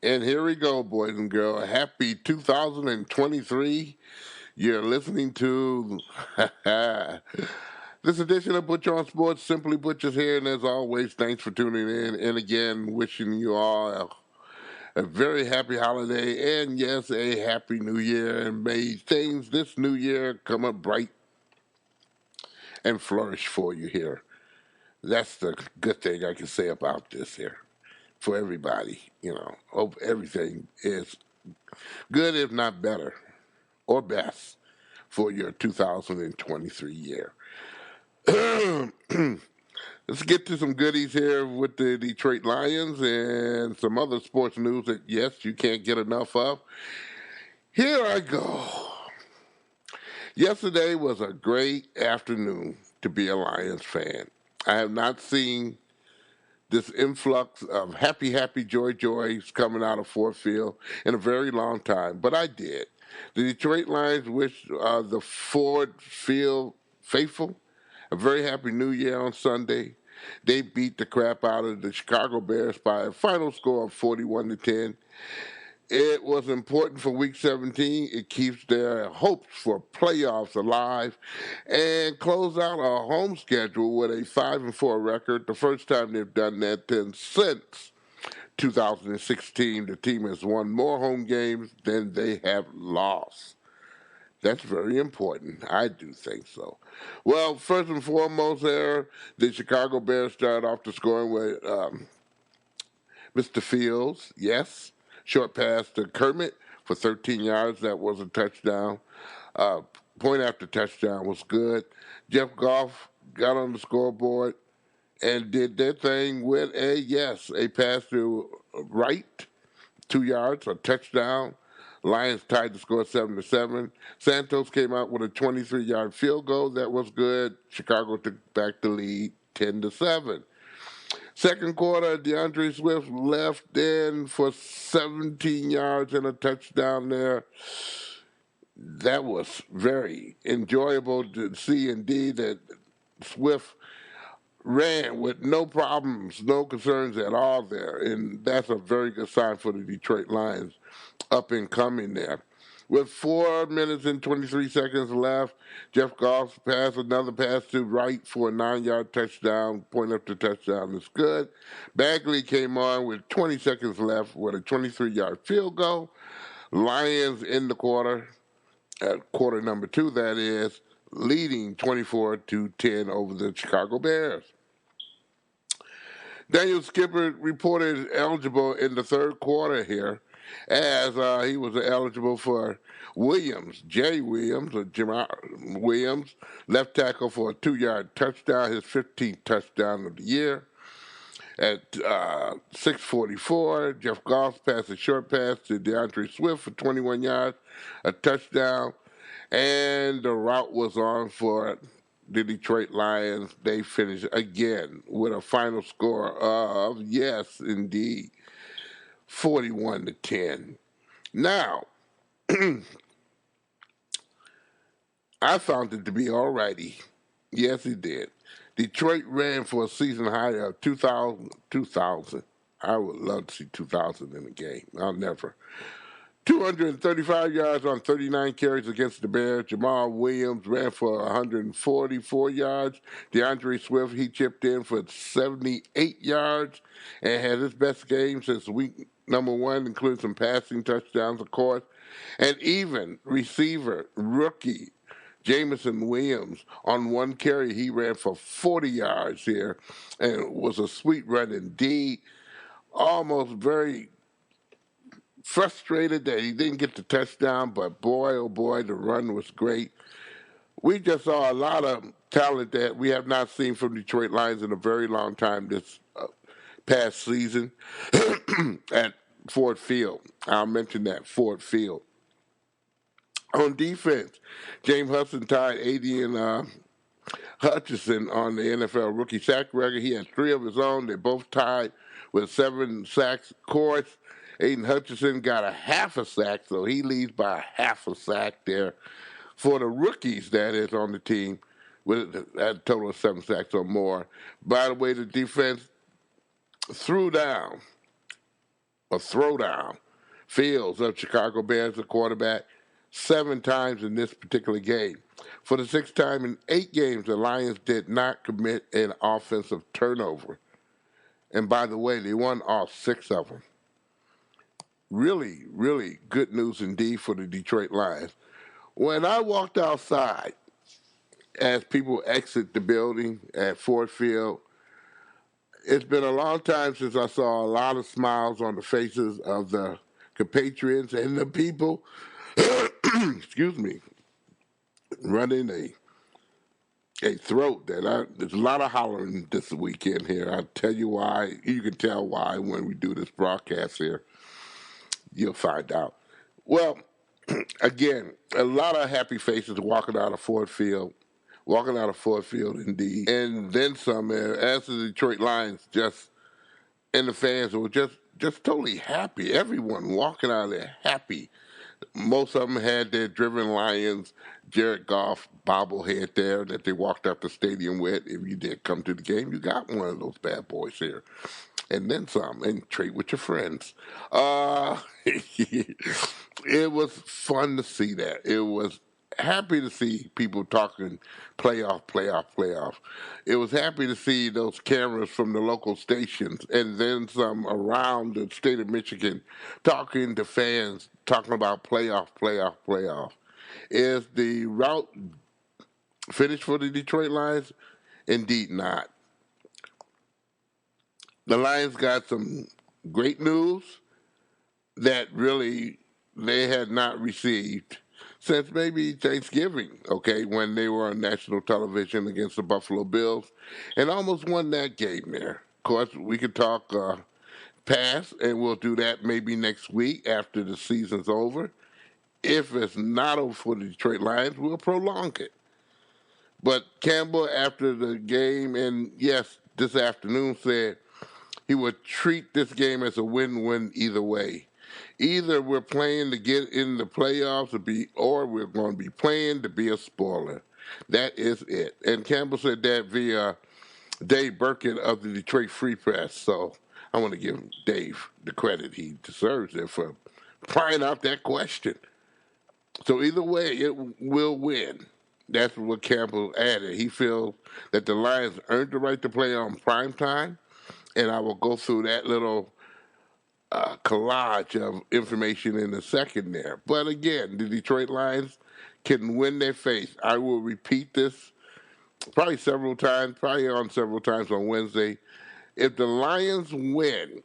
And here we go, boys and girls. Happy 2023. You're listening to this edition of Butch on Sports. Simply Butch is here, and as always, thanks for tuning in. And again, wishing you all a very happy holiday and, yes, a happy new year. And may things this new year come up bright and flourish for you here. That's the good thing I can say about this here for everybody. Hope everything is good, if not better, or best for your 2023 year. Let's get to some goodies here with the Detroit Lions and some other sports news that, yes, you can't get enough of. Here I go. Yesterday was a great afternoon to be a Lions fan. I have not seen this influx of happy joys coming out of Ford Field in a very long time, but I did. The Detroit Lions wish the Ford Field faithful a very happy new year on Sunday. They beat the crap out of the Chicago Bears by a final score of 41-10. It was important for Week 17. It keeps their hopes for playoffs alive and close out a home schedule with a 5-4 record. The first time they've done that since 2016. The team has won more home games than they have lost. That's very important. I do think so. Well, first and foremost, there, the Chicago Bears started off the scoring with Mr. Fields, yes. Short pass to Kermit for 13 yards. That was a touchdown. Uh, Point after touchdown was good. Jeff Goff got on the scoreboard and did their thing with a pass to Wright, 2 yards, a touchdown. Lions tied the score 7-7. Santos came out with a 23-yard field goal that was good. Chicago took back the lead 10-7. Second quarter, DeAndre Swift left in for 17 yards and a touchdown there. That was very enjoyable to see indeed that Swift ran with no problems, no concerns at all there. And that's a very good sign for the Detroit Lions up and coming there. With 4 minutes and 23 seconds left, Jeff Goff passed another pass to Wright for a 9-yard touchdown. Point up the touchdown is good. Bagley came on with 20 seconds left with a 23-yard field goal. Lions in the quarter, at quarter number 2, that is, leading 24-10 over the Chicago Bears. Daniel Skipper reported eligible in the third quarter here, as he was eligible for Williams, Jay Williams, or Jamar Williams, left tackle for a 2-yard touchdown, his 15th touchdown of the year. At 6:44, Jeff Goff passed a short pass to DeAndre Swift for 21 yards, a touchdown, and the route was on for the Detroit Lions. They finished again with a final score of, yes, indeed, 41-10. Now, I found it to be all righty. Yes, he did. Detroit ran for a season high of 2,000. I would love to see 2,000 in a game. I'll never. 235 yards on 39 carries against the Bears. Jamal Williams ran for 144 yards. DeAndre Swift, he chipped in for 78 yards and had his best game since week number 1, including some passing touchdowns, of course. And even receiver, rookie, Jamison Williams, on one carry, he ran for 40 yards here, and it was a sweet run indeed. Almost very frustrated that he didn't get the touchdown, but boy, oh boy, the run was great. We just saw a lot of talent that we have not seen from Detroit Lions in a very long time this past season at Ford Field. I'll mention that, Ford Field. On defense, James Hudson tied Adrian Hutchinson on the NFL rookie sack record. He had 3 of his own. They both tied with 7 sacks. Of course, Aiden Hutchinson got a half a sack, so he leads by a half a sack there for the rookies that is on the team with a total of 7 sacks or more. By the way, the defense threw down a throwdown. Fields of Chicago Bears, the quarterback, 7 times in this particular game. For the sixth time in 8 games, the Lions did not commit an offensive turnover. And by the way, they won all 6 of them. Really, really good news indeed for the Detroit Lions. When I walked outside, as people exit the building at Ford Field, it's been a long time since I saw a lot of smiles on the faces of the compatriots and the people, excuse me, running a throat there's a lot of hollering this weekend here. I'll tell you why. You can tell why when we do this broadcast here. You'll find out. Well, again, a lot of happy faces walking out of Ford Field. Walking out of Ford Field, indeed. And then some, as the Detroit Lions and the fans were just totally happy. Everyone walking out of there happy. Most of them had their Driven Lions, Jared Goff bobblehead there that they walked out the stadium with. If you did come to the game, you got one of those bad boys here. And then some, and trade with your friends. It was fun to see that. It was happy to see people talking playoff. It was happy to see those cameras from the local stations and then some around the state of Michigan talking to fans, talking about playoff. Is the route finished for the Detroit Lions? Indeed not. The Lions got some great news that really they had not received since maybe Thanksgiving, okay, when they were on national television against the Buffalo Bills and almost won that game there. Of course, we could talk past, and we'll do that maybe next week after the season's over. If it's not over for the Detroit Lions, we'll prolong it. But Campbell, after the game, and yes, this afternoon, said he would treat this game as a win-win either way. Either we're playing to get in the playoffs or we're going to be playing to be a spoiler. That is it. And Campbell said that via Dave Burkett of the Detroit Free Press. So I want to give Dave the credit he deserves there for prying out that question. So either way, it will win. That's what Campbell added. He feels that the Lions earned the right to play on prime time, and I will go through that little collage of information in a second there. But again, the Detroit Lions can win their faith. I will repeat this probably several times on Wednesday. If the Lions win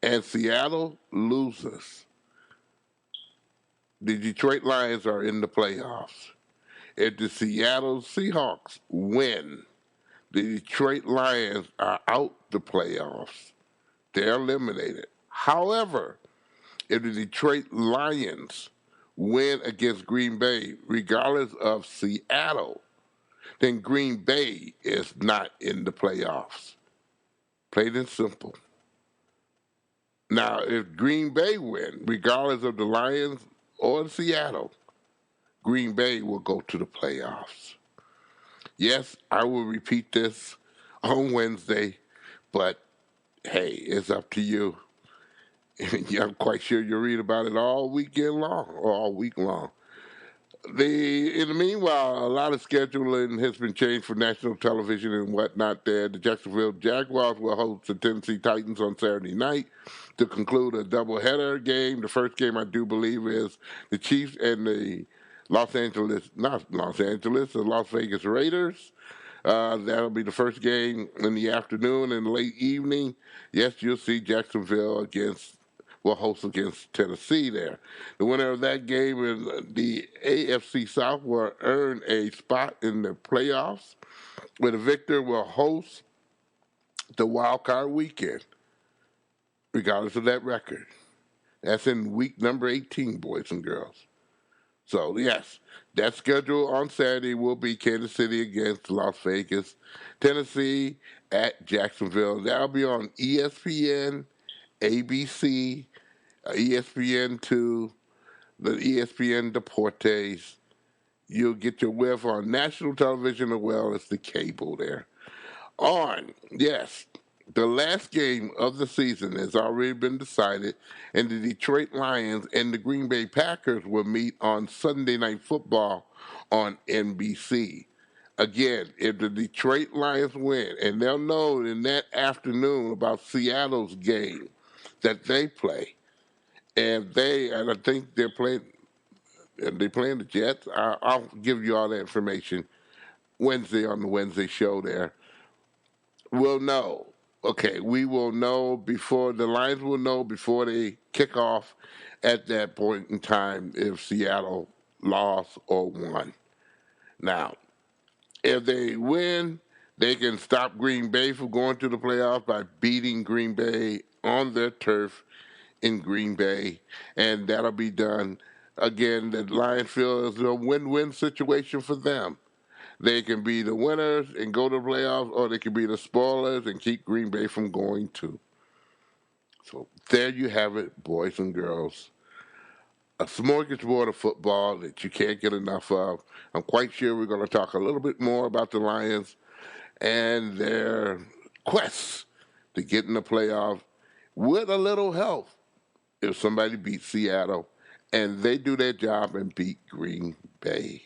and Seattle loses, the Detroit Lions are in the playoffs. If the Seattle Seahawks win, the Detroit Lions are out the playoffs. They're eliminated. However, if the Detroit Lions win against Green Bay, regardless of Seattle, then Green Bay is not in the playoffs. Plain and simple. Now, if Green Bay win, regardless of the Lions or Seattle, Green Bay will go to the playoffs. Yes, I will repeat this on Wednesday, but hey, it's up to you. I'm quite sure you'll read about it all weekend long or all week long. In the meanwhile, a lot of scheduling has been changed for national television and whatnot there. The Jacksonville Jaguars will host the Tennessee Titans on Saturday night to conclude a doubleheader game. The first game, I do believe, is the Chiefs and the the Las Vegas Raiders. That'll be the first game in the afternoon and late evening. Yes, you'll see Jacksonville will host against Tennessee there. The winner of that game in the AFC South will earn a spot in the playoffs, where the victor will host the wild card weekend, regardless of that record. That's in week number 18, boys and girls. So, yes, that schedule on Saturday will be Kansas City against Las Vegas, Tennessee at Jacksonville. That'll be on ESPN, ABC, ESPN2, the ESPN Deportes. You'll get your whiff on national television as well as the cable there. Yes, The last game of the season has already been decided, and the Detroit Lions and the Green Bay Packers will meet on Sunday Night Football on NBC. Again, if the Detroit Lions win, and they'll know in that afternoon about Seattle's game that they play, and I think they're playing the Jets. I'll give you all the information Wednesday on the Wednesday show there. We'll know. Okay, we will know before the Lions will know before they kick off at that point in time if Seattle lost or won. Now, if they win, they can stop Green Bay from going to the playoffs by beating Green Bay on their turf in Green Bay, and that'll be done. Again, the Lions feel is a win-win situation for them. They can be the winners and go to the playoffs, or they can be the spoilers and keep Green Bay from going to. So there you have it, boys and girls. A smorgasbord of football that you can't get enough of. I'm quite sure we're going to talk a little bit more about the Lions and their quest to get in the playoffs with a little help if somebody beats Seattle and they do their job and beat Green Bay.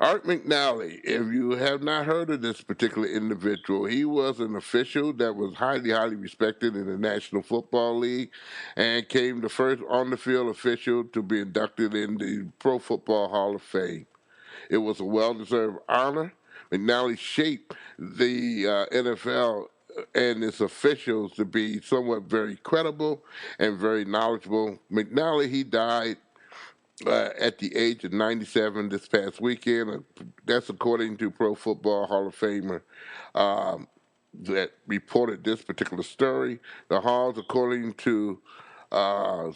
Art McNally, if you have not heard of this particular individual, he was an official that was highly, highly respected in the National Football League and came the first on the field official to be inducted in the Pro Football Hall of Fame. It was a well deserved honor. McNally shaped the NFL and its officials to be somewhat very credible and very knowledgeable. McNally, he died at the age of 97 this past weekend. That's according to Pro Football Hall of Famer that reported this particular story. The Halls, according uh,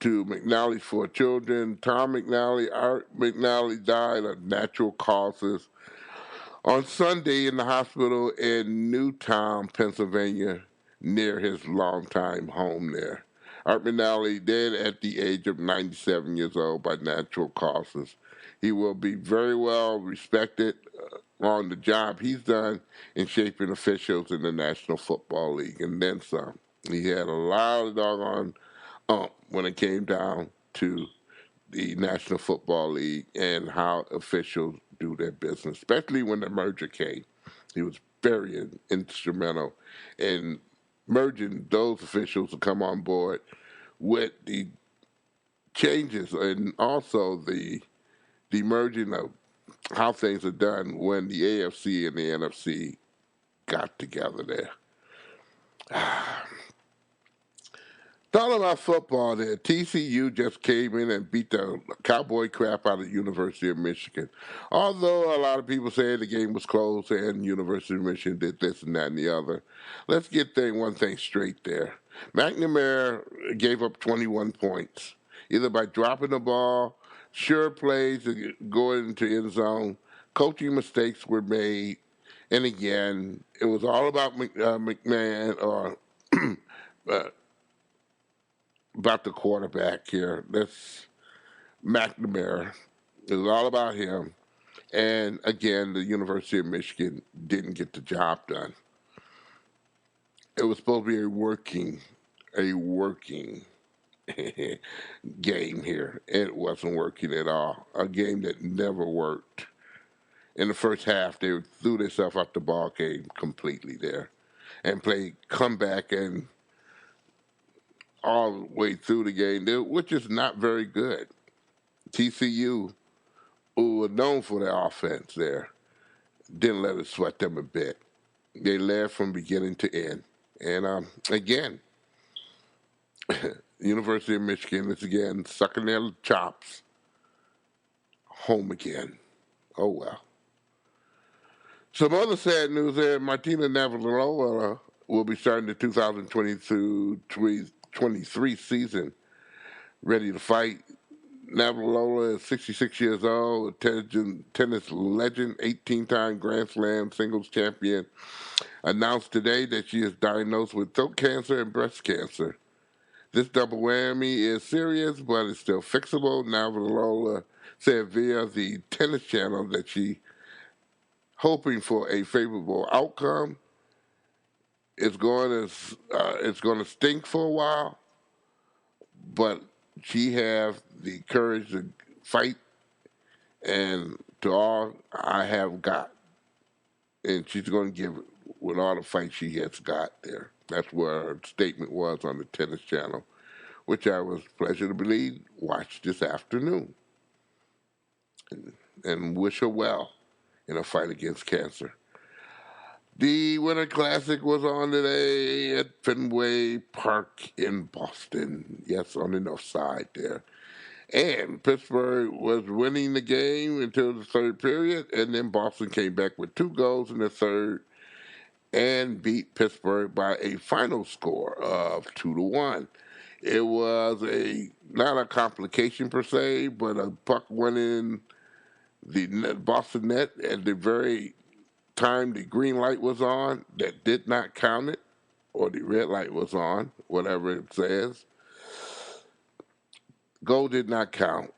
to McNally's four children, Tom McNally, Art McNally died of natural causes on Sunday in the hospital in Newtown, Pennsylvania, near his longtime home there. Art Minelli dead at the age of 97 years old by natural causes. He will be very well respected on the job he's done in shaping officials in the National Football League, and then some. He had a lot of doggone when it came down to the National Football League and how officials do their business, especially when the merger came. He was very instrumental in merging those officials to come on board with the changes and also the merging of how things are done when the AFC and the NFC got together there. Talking about football there, TCU just came in and beat the cowboy crap out of the University of Michigan. Although a lot of people say the game was close and University of Michigan did this and that and the other, let's get one thing straight there. McNamara gave up 21 points, either by dropping the ball, sure plays to go into end zone, coaching mistakes were made, and again, it was all about McMahon or uh, about the quarterback here. That's McNamara. It was all about him. And again, the University of Michigan didn't get the job done. It was supposed to be a working game here. It wasn't working at all. A game that never worked. In the first half, they threw themselves out the ball game completely there and played comeback and all the way through the game, which is not very good. TCU, who were known for their offense there, didn't let it sweat them a bit. They led from beginning to end. And again, University of Michigan is again sucking their chops home again. Oh, well. Some other sad news there, Martina Navratilova will be starting the 2022-23 season ready to fight. Navratilova is 66 years old, a tennis legend, 18-time Grand Slam singles champion, announced today that she is diagnosed with throat cancer and breast cancer. This double whammy is serious, but it's still fixable. Navratilova said via the tennis channel that she hoping for a favorable outcome. it's going to stink for a while, but she have the courage to fight, and to all I have got, and she's going to give it with all the fight she has got there. That's what her statement was on the Tennis Channel, which I was pleasure to believe watched this afternoon, and wish her well in a fight against cancer. The Winter Classic was on today at Fenway Park in Boston. Yes, on the north side there. And Pittsburgh was winning the game until the third period, and then Boston came back with 2 goals in the third and beat Pittsburgh by a final score of 2-1. It was a not a complication per se, but a puck went in the Boston net at the very time the green light was on that did not count it, or the red light was on, whatever it says. Goal did not count.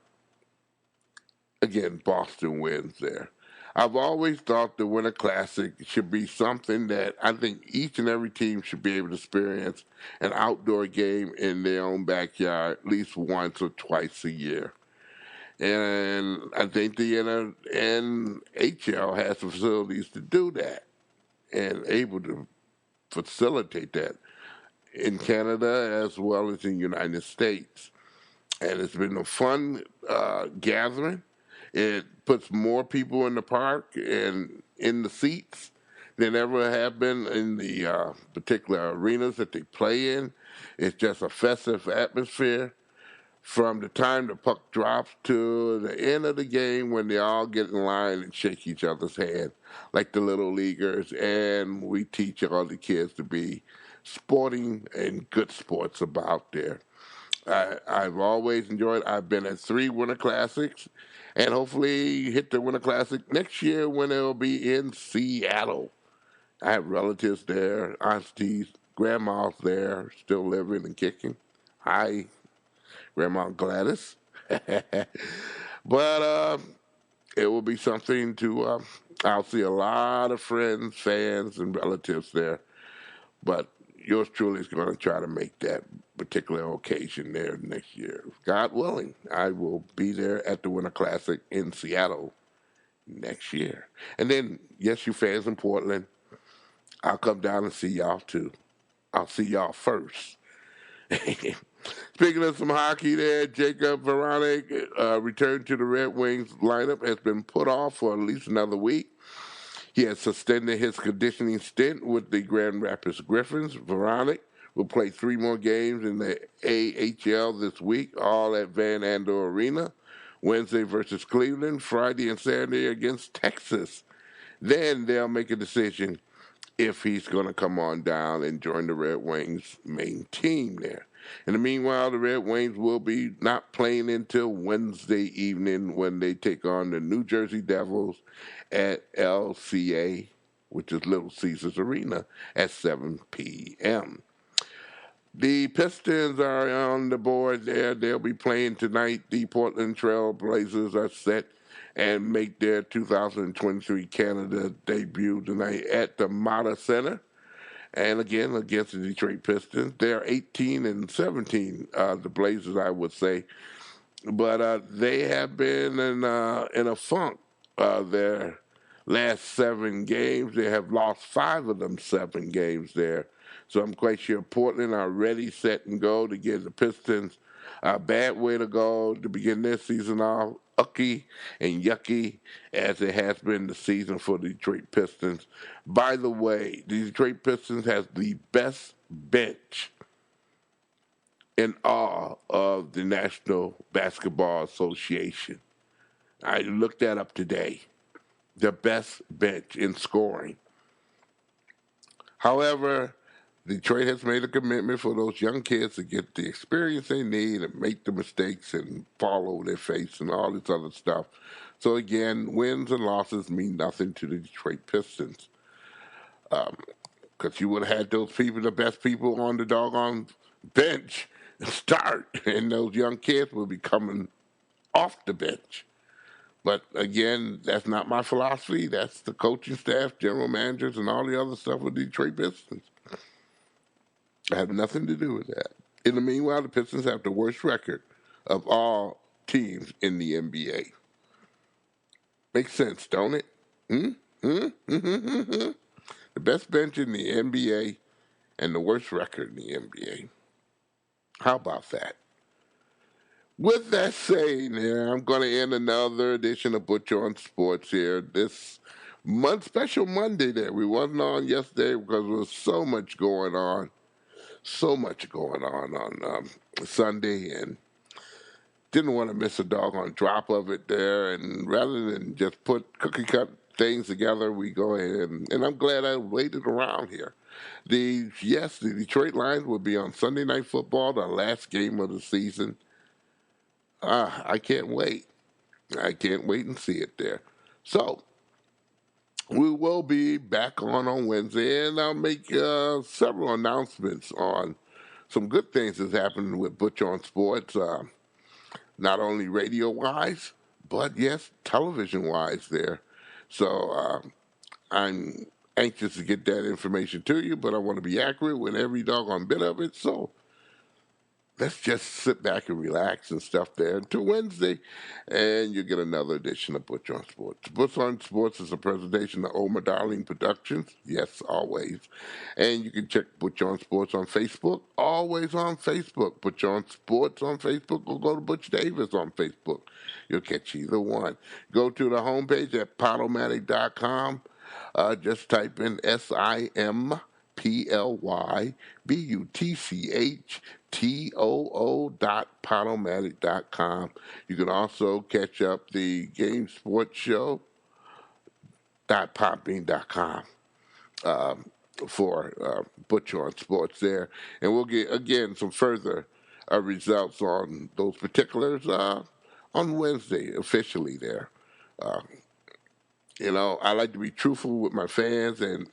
Again, Boston wins there. I've always thought the Winter Classic should be something that I think each and every team should be able to experience an outdoor game in their own backyard at least once or twice a year. And I think the NHL has the facilities to do that and able to facilitate that in Canada as well as in the United States. And it's been a fun gathering. It puts more people in the park and in the seats than ever have been in the particular arenas that they play in. It's just a festive atmosphere from the time the puck drops to the end of the game when they all get in line and shake each other's hand like the little leaguers. And we teach all the kids to be sporting and good sports about there. I've always enjoyed. I've been at 3 Winter Classics, and hopefully hit the Winter Classic next year when it'll be in Seattle. I have relatives there, aunties, grandmas there, still living and kicking. Hi, Grandma Gladys. But it will be something to. I'll see a lot of friends, fans, and relatives there. But yours truly is going to try to make that particular occasion there next year. God willing, I will be there at the Winter Classic in Seattle next year. And then, yes, you fans in Portland, I'll come down and see y'all too. I'll see y'all first. Speaking of some hockey there, Jacob Veronic returned to the Red Wings lineup, has been put off for at least another week. He has suspended his conditioning stint with the Grand Rapids Griffins. Veronic will play 3 more games in the AHL this week, all at Van Andel Arena. Wednesday versus Cleveland, Friday and Saturday against Texas. Then they'll make a decision if he's going to come on down and join the Red Wings main team there. In the meanwhile, the Red Wings will be not playing until Wednesday evening when they take on the New Jersey Devils at LCA, which is Little Caesars Arena, at 7 p.m. The Pistons are on the board there. They'll be playing tonight. The Portland Trail Blazers are set and make their 2023 Canada debut tonight at the Mata Center. And again, against the Detroit Pistons. They're 18 and 17, the Blazers, I would say. But they have been in a funk their last 7 games. They have lost 5 of them 7 games there. So I'm quite sure Portland are ready, set, and go to give the Pistons a bad way to go to begin this season off, ucky and yucky as it has been the season for the Detroit Pistons. By the way, the Detroit Pistons has the best bench in all of the National Basketball Association. I looked that up today. The best bench in scoring. However, Detroit has made a commitment for those young kids to get the experience they need and make the mistakes and follow their face and all this other stuff. So again, wins and losses mean nothing to the Detroit Pistons. Because you would have had those people, the best people on the doggone bench, start, and those young kids will be coming off the bench. But again, that's not my philosophy. That's the coaching staff, general managers, and all the other stuff with the Detroit Pistons. I have nothing to do with that. In the meanwhile, the Pistons have the worst record of all teams in the NBA. Makes sense, don't it? Hmm? Hmm? Hmm? The best bench in the NBA and the worst record in the NBA. How about that? With that saying, here, I'm going to end another edition of Butch on Sports here. This special Monday that we wasn't on yesterday because there was so much going on, on Sunday, and didn't want to miss a doggone drop of it there. And rather than just put cookie cut things together, we go ahead and I'm glad I waited around here. The Detroit Lions will be on Sunday Night Football, the last game of the season. I can't wait. I can't wait and see it there. So we will be back on Wednesday, and I'll make several announcements on some good things that's happening with Butch on Sports. Not only radio wise, but yes, television wise there. So I'm anxious to get that information to you, but I want to be accurate with every doggone bit of it. So let's just sit back and relax and stuff there until Wednesday, and you get another edition of Butch on Sports. Butch on Sports is a presentation of Oma Darling Productions. Yes, always. And you can check Butch on Sports on Facebook. Always on Facebook. Butch on Sports on Facebook, or go to Butch Davis on Facebook. You'll catch either one. Go to the homepage at podomatic.com. Just type in SIMPLYBUTCHTOO.podomatic.com. You can also catch up the Game Sports Show .podbean.com for Butch on Sports there. And we'll get, again, some further results on those particulars on Wednesday, officially there. Uh, I like to be truthful with my fans, and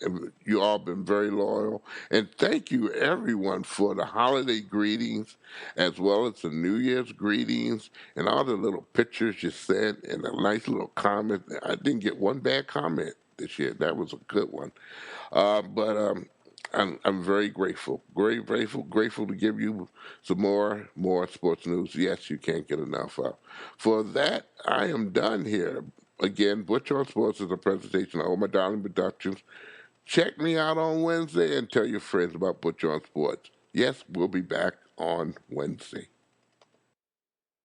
you all been very loyal. And thank you, everyone, for the holiday greetings, as well as the New Year's greetings, and all the little pictures you sent, and a nice little comment. I didn't get one bad comment this year. That was a good one. But I'm very grateful, very grateful to give you some more sports news. Yes, you can't get enough of. For that, I am done here. Again, Butch on Sports is a presentation of Oh My Darling Productions. Check me out on Wednesday and tell your friends about Butch on Sports. Yes, we'll be back on Wednesday.